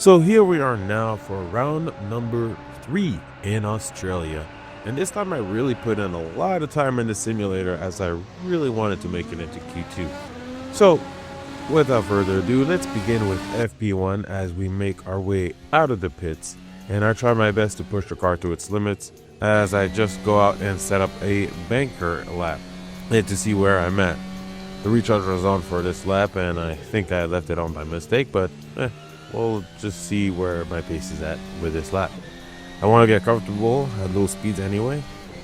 So here we are now for round number 3 in Australia. And this time I really put in a lot of time in the simulator as I really wanted to make it into Q2. So without further ado, let's begin with FP1 as we make our way out of the pits. And I try my best to push the car to its limits as I just go out and set up a banker lap and to see where I'm at. The recharge was on for this lap and I think I left it on by mistake, but we'll just see where my pace is at with this lap. I want to get comfortable at low speeds anyway,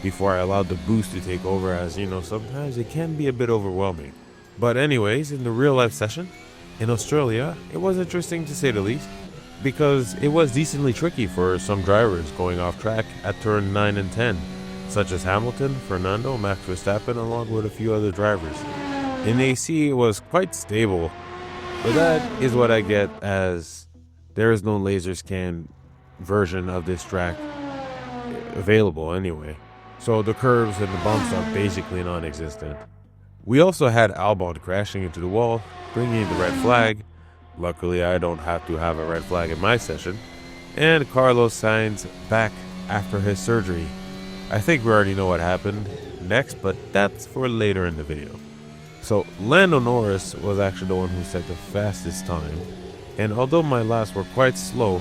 before I allow the boost to take over, as you know, sometimes it can be a bit overwhelming. But anyways, in the real life session, in Australia, it was interesting to say the least, because it was decently tricky for some drivers going off track at turn 9 and 10, such as Hamilton, Fernando, Max Verstappen, along with a few other drivers. In AC, it was quite stable, but that is what I get as there is no laser scan version of this track available anyway. So the curves and the bumps are basically non-existent. We also had Albon crashing into the wall, bringing the red flag. Luckily, I don't have to have a red flag in my session. And Carlos Sainz back after his surgery. I think we already know what happened next, but that's for later in the video. So Lando Norris was actually the one who set the fastest time, and although my laps were quite slow,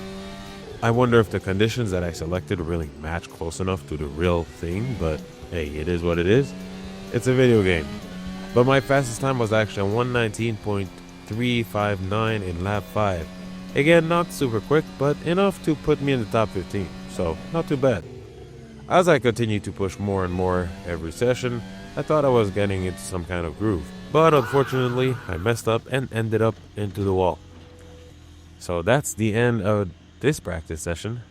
I wonder if the conditions that I selected really match close enough to the real thing, but hey, it is what it is. It's a video game. But my fastest time was actually 1:19.359 in lap 5. Again, not super quick, but enough to put me in the top 15, so not too bad. As I continued to push more and more every session, I thought I was getting into some kind of groove, but unfortunately I messed up and ended up into the wall. So that's the end of this practice session.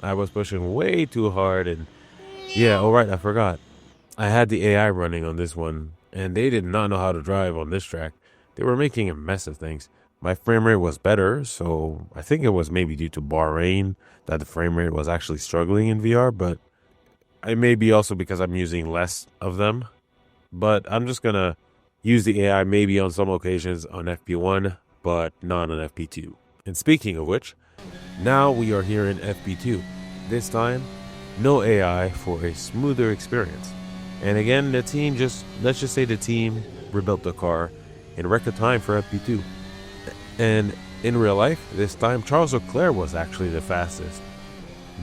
I was pushing way too hard, and yeah, alright, I forgot. I had the AI running on this one, and they did not know how to drive on this track. They were making a mess of things. My frame rate was better, so I think it was maybe due to Bahrain that the frame rate was actually struggling in VR, but it may be also because I'm using less of them. But I'm just gonna use the AI maybe on some occasions on FP1, but not on FP2. And speaking of which, now we are here in FP2. This time, no AI for a smoother experience. And again, let's just say the team rebuilt the car in record time for FP2. And in real life, this time Charles Leclerc was actually the fastest.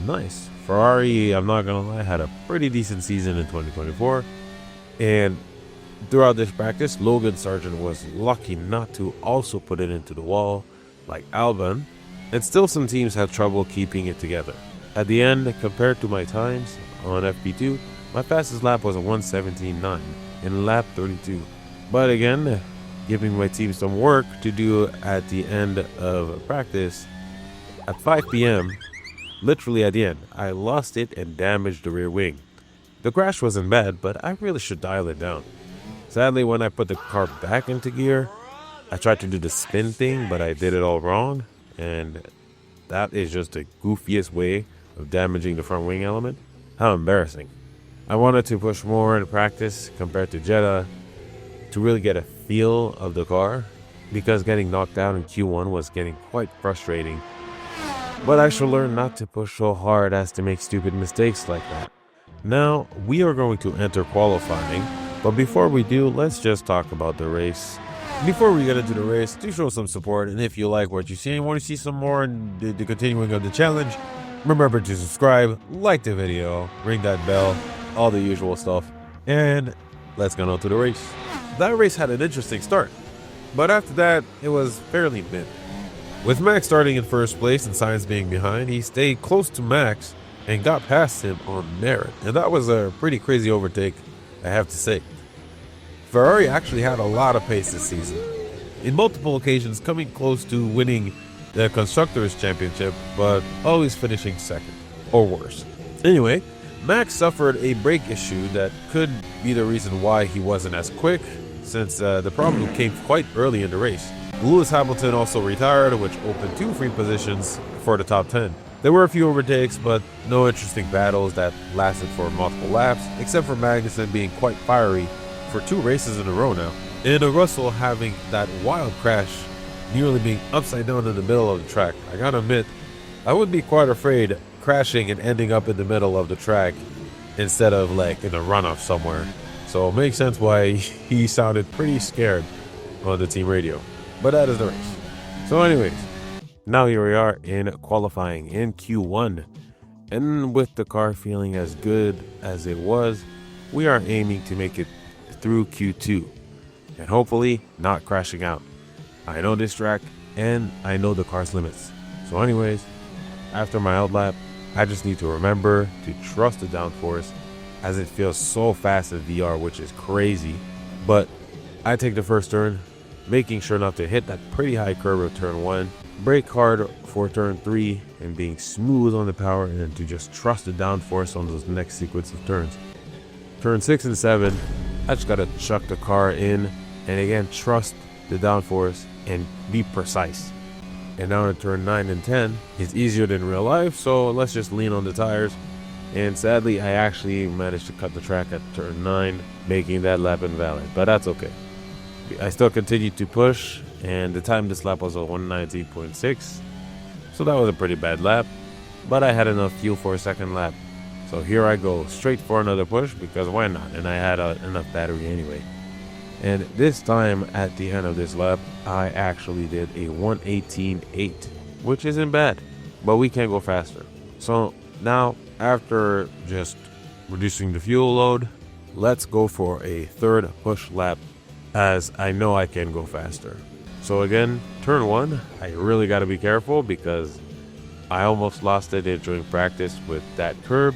Nice. Ferrari, I'm not gonna lie, had a pretty decent season in 2024. And throughout this practice, Logan Sargent was lucky not to also put it into the wall like Albon, and still some teams had trouble keeping it together. At the end, compared to my times on FP2, my fastest lap was a 1:17.9 in lap 32. But again, giving my team some work to do at the end of practice, at 5 p.m., literally at the end, I lost it and damaged the rear wing. The crash wasn't bad, but I really should dial it down. Sadly, when I put the car back into gear, I tried to do the spin thing, but I did it all wrong, and that is just the goofiest way of damaging the front wing element. How embarrassing. I wanted to push more in practice compared to Jeddah to really get a feel of the car, because getting knocked out in Q1 was getting quite frustrating. But I should learn not to push so hard as to make stupid mistakes like that. Now, we are going to enter qualifying, but before we do, let's just talk about the race. Before we get into the race, do show some support, and if you like what you see and want to see some more in the continuing of the challenge, remember to subscribe, like the video, ring that bell, all the usual stuff, and let's get on to the race. That race had an interesting start, but after that, it was fairly mid. With Max starting in first place and Sainz being behind, he stayed close to Max and got past him on merit, and that was a pretty crazy overtake, I have to say. Ferrari actually had a lot of pace this season, in multiple occasions coming close to winning the Constructors' Championship, but always finishing second, or worse. Anyway, Max suffered a brake issue that could be the reason why he wasn't as quick, since the problem came quite early in the race. Lewis Hamilton also retired, which opened 2 free positions for the top 10. There were a few overtakes, but no interesting battles that lasted for multiple laps, except for Magnussen being quite fiery for 2 races in a row now, and Russell having that wild crash nearly being upside down in the middle of the track. I gotta admit, I would be quite afraid crashing and ending up in the middle of the track instead of like in a runoff somewhere. So it makes sense why he sounded pretty scared on the team radio. But that is the race. So anyways, now here we are in qualifying in Q1. And with the car feeling as good as it was, we are aiming to make it through Q2 and hopefully not crashing out. I know this track and I know the car's limits. So anyways, after my outlap, I just need to remember to trust the downforce as it feels so fast in VR, which is crazy. But I take the first turn, making sure not to hit that pretty high curve of turn 1, brake hard for turn 3, and being smooth on the power, and to just trust the downforce on those next sequence of turns. Turn 6 and 7, I just gotta chuck the car in, and again trust the downforce and be precise. And now in turn 9 and 10, it's easier than real life, so let's just lean on the tires. And sadly, I actually managed to cut the track at turn 9, making that lap invalid, but that's okay. I still continued to push, and the time this lap was a 190.6, so that was a pretty bad lap, but I had enough fuel for a second lap. So here I go, straight for another push, because why not? And I had enough battery anyway. And this time, at the end of this lap, I actually did a 118.8, which isn't bad, but we can go faster. So now, after just reducing the fuel load, let's go for a third push lap, as I know I can go faster. So again, turn 1, I really got to be careful because I almost lost it during practice with that curb,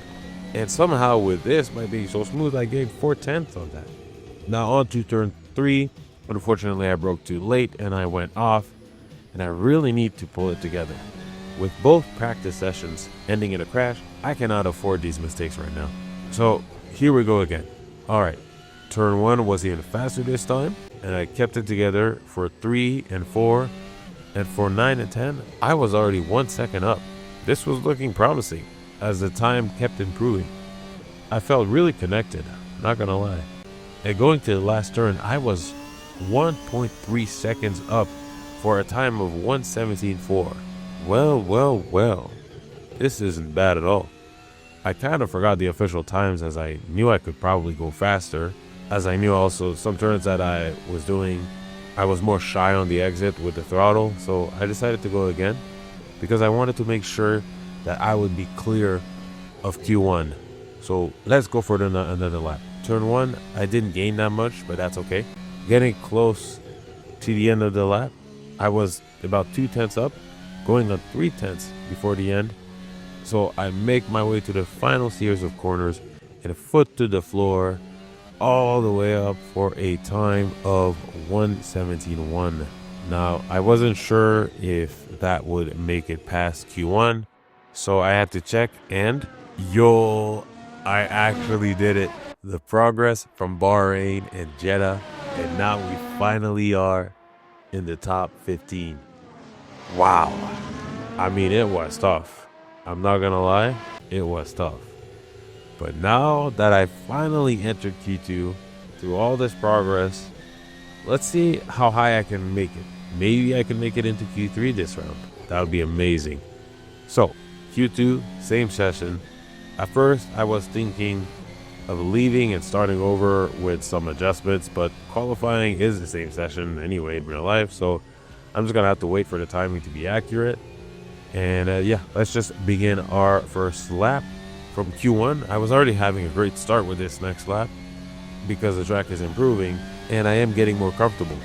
and somehow with this, by being so smooth, I gained 4/10 on that. Now on to turn 3, unfortunately I broke too late and I went off, and I really need to pull it together. With both practice sessions ending in a crash, I cannot afford these mistakes right now. So here we go again. Alright, turn 1 was even faster this time, and I kept it together for 3 and 4, and for 9 and 10, I was already 1 second up. This was looking promising as the time kept improving. I felt really connected, not gonna lie. And going to the last turn, I was 1.3 seconds up for a time of 1:17.4. Well, this isn't bad at all. I kind of forgot the official times, as I knew I could probably go faster, as I knew also some turns that I was doing, I was more shy on the exit with the throttle, so I decided to go again because I wanted to make sure that I would be clear of Q1. So let's go for another lap. Turn 1, I didn't gain that much, but that's okay. Getting close to the end of the lap, I was about 2/10 up, going on 3/10 before the end. So I make my way to the final series of corners and foot to the floor, all the way up for a time of 1:17.1. Now, I wasn't sure if that would make it past Q1, so I had to check, and I actually did it. The progress from Bahrain and Jeddah, and now we finally are in the top 15. Wow. I mean, it was tough. I'm not gonna lie, it was tough. But now that I finally entered Q2 through all this progress, let's see how high I can make it. Maybe I can make it into Q3 this round. That would be amazing. So, Q2, same session. At first, I was thinking of leaving and starting over with some adjustments, but qualifying is the same session anyway in real life, so I'm just gonna have to wait for the timing to be accurate. And yeah, let's just begin our first lap. From Q1, I was already having a great start with this next lap because the track is improving and I am getting more comfortable.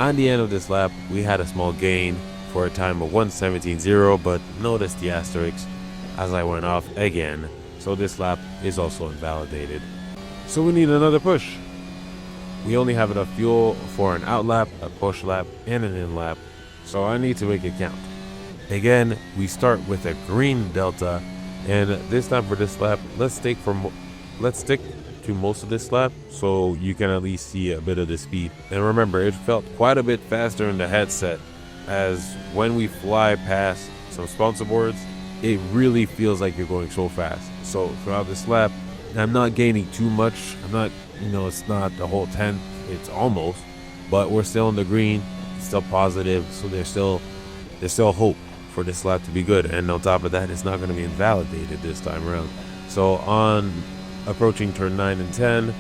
On the end of this lap, we had a small gain for a time of 1:17.0, but notice the asterisk as I went off again, so this lap is also invalidated. So we need another push. We only have enough fuel for an out lap, a push lap, and an in lap, so I need to make it count. Again, we start with a green delta, and this time for this lap, let's stick to most of this lap so you can at least see a bit of the speed. And remember, it felt quite a bit faster in the headset, as when we fly past some sponsor boards, it really feels like you're going so fast. So throughout this lap, I'm not gaining too much. I'm not, it's not the whole 10th, it's almost, but we're still in the green. still positive, so there's still hope for this lap to be good. And on top of that, it's not going to be invalidated this time around. So on approaching turn 9 and 10,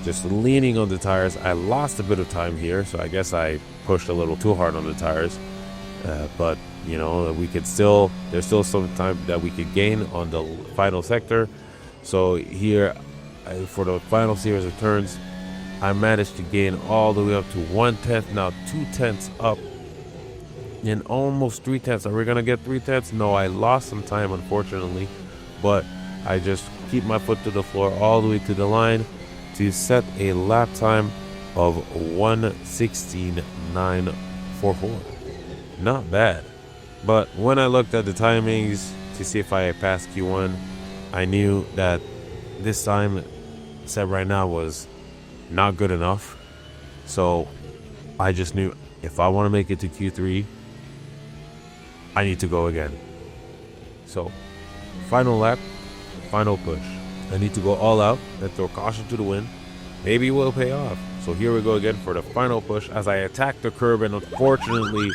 just leaning on the tires, I lost a bit of time here, so I guess I pushed a little too hard on the tires. But you know, there's still some time that we could gain on the final sector. So here, for the final series of turns, I managed to gain all the way up to 1/10, now 2/10 up, and almost 3/10. Are we gonna get 3/10? No, I lost some time, unfortunately, but I just keep my foot to the floor all the way to the line to set a lap time of 1:16.944. Not bad. But when I looked at the timings to see if I passed Q1, I knew that this time set right now was not good enough. So I just knew if I want to make it to Q3, I need to go again. So final lap, final push. I need to go all out and throw caution to the wind. Maybe it will pay off. So here we go again for the final push as I attack the curb, and unfortunately,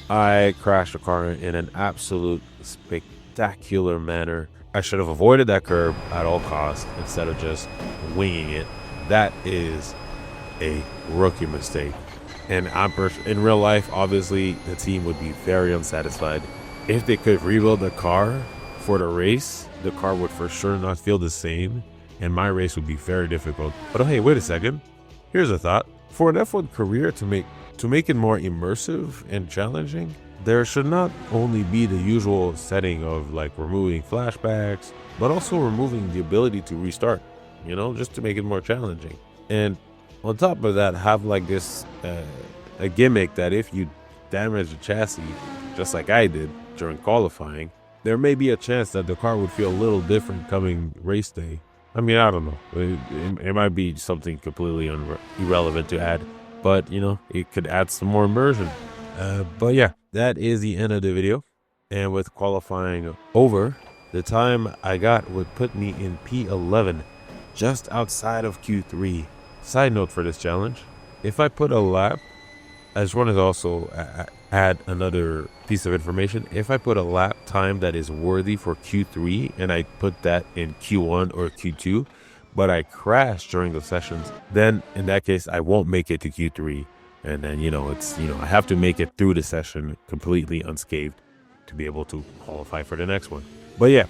I crashed the car in an absolute spectacular manner. I should have avoided that curb at all costs instead of just winging it. That is a rookie mistake. And in real life, obviously, the team would be very unsatisfied. If they could rebuild the car for the race, the car would for sure not feel the same, and my race would be very difficult. But hey, wait a second. Here's a thought. For an F1 career to make it more immersive and challenging, there should not only be the usual setting of like removing flashbacks, but also removing the ability to restart, you know, just to make it more challenging. And on top of that, have like this a gimmick that if you damage the chassis, just like I did during qualifying, there may be a chance that the car would feel a little different coming race day. I mean, I don't know. It might be something completely irrelevant to add, but you know, it could add some more immersion. But yeah, that is the end of the video. And with qualifying over, the time I got would put me in P11, just outside of Q3. Side note for this challenge, if I put a lap, I just wanted to also add another piece of information. If I put a lap time that is worthy for Q3 and I put that in Q1 or Q2, but I crash during the sessions, then in that case, I won't make it to Q3. And then, I have to make it through the session completely unscathed to be able to qualify for the next one. But yeah,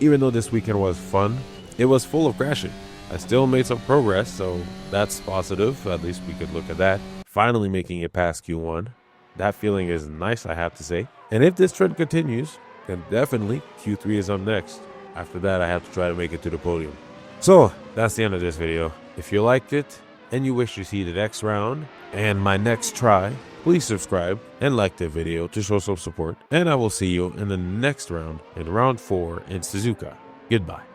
even though this weekend was fun, it was full of crashing. I still made some progress, so that's positive. At least we could look at that. Finally making it past Q1. That feeling is nice, I have to say. And if this trend continues, then definitely Q3 is up next. After that, I have to try to make it to the podium. So that's the end of this video. If you liked it and you wish to see the next round and my next try, please subscribe and like the video to show some support. And I will see you in the next round, in round 4 in Suzuka. Goodbye.